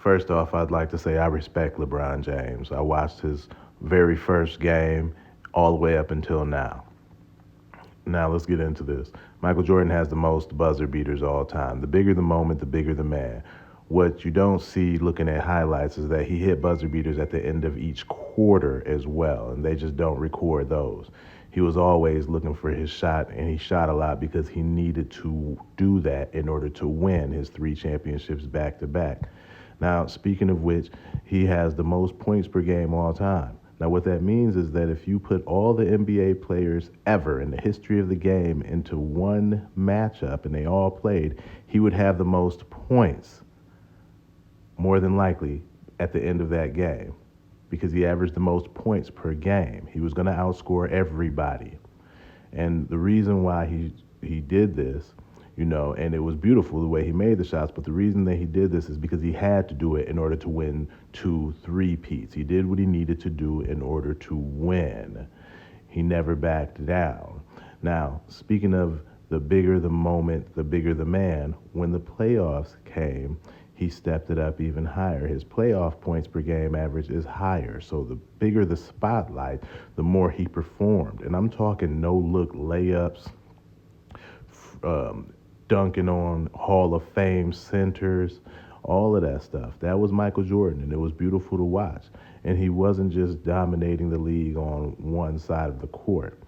First off, I'd like to say I respect LeBron James. I watched his very first game all the way up until now. Now let's get into this. Michael Jordan has the most buzzer beaters all time. The bigger the moment, the bigger the man. What you don't see looking at highlights is that he hit buzzer beaters at the end of each quarter as well, and they just don't record those. He was always looking for his shot, and he shot a lot because he needed to do that in order to win his 3 championships back to back. Now, speaking of which, he has the most points per game all time. Now, what that means is that if you put all the NBA players ever in the history of the game into one matchup and they all played, he would have the most points, more than likely, at the end of that game because he averaged the most points per game. He was going to outscore everybody. And the reason why he did this, and it was beautiful the way he made the shots, but the reason that he did this is because he had to do it in order to win 2 3-peats. He did what he needed to do in order to win. He never backed down. Now, speaking of the bigger the moment, the bigger the man, when the playoffs came, he stepped it up even higher. His playoff points per game average is higher. So the bigger the spotlight, the more he performed. And I'm talking no-look layups, dunking on Hall of Fame centers, all of that stuff. That was Michael Jordan, and it was beautiful to watch. And he wasn't just dominating the league on one side of the court.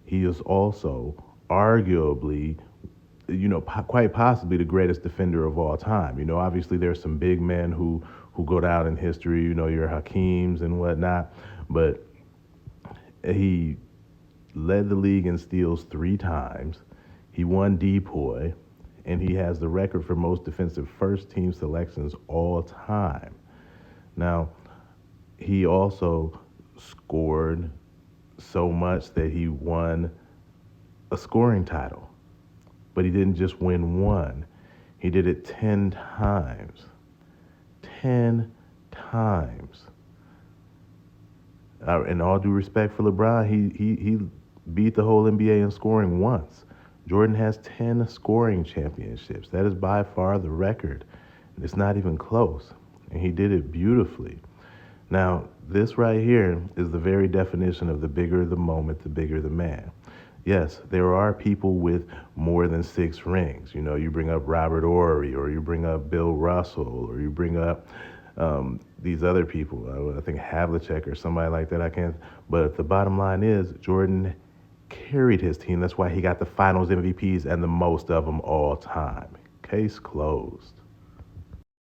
He is also arguably, quite possibly the greatest defender of all time. Obviously there's some big men who go down in history, your Hakeems and whatnot, but he led the league in steals 3 times. He won DPOY, and he has the record for most defensive first-team selections all time. Now, he also scored so much that he won a scoring title. But he didn't just win one. He did it 10 times. 10 times. In all due respect for LeBron, he beat the whole NBA in scoring once. Jordan has 10 scoring championships. That is by far the record. It's not even close. And he did it beautifully. Now, this right here is the very definition of the bigger the moment, the bigger the man. Yes, there are people with more than 6 rings. You bring up Robert Horry, or you bring up Bill Russell, or you bring up these other people. I think Havlicek or somebody like that. I can't. But the bottom line is Jordan carried his team. That's why he got the Finals MVPs and the most of them all time. Case closed.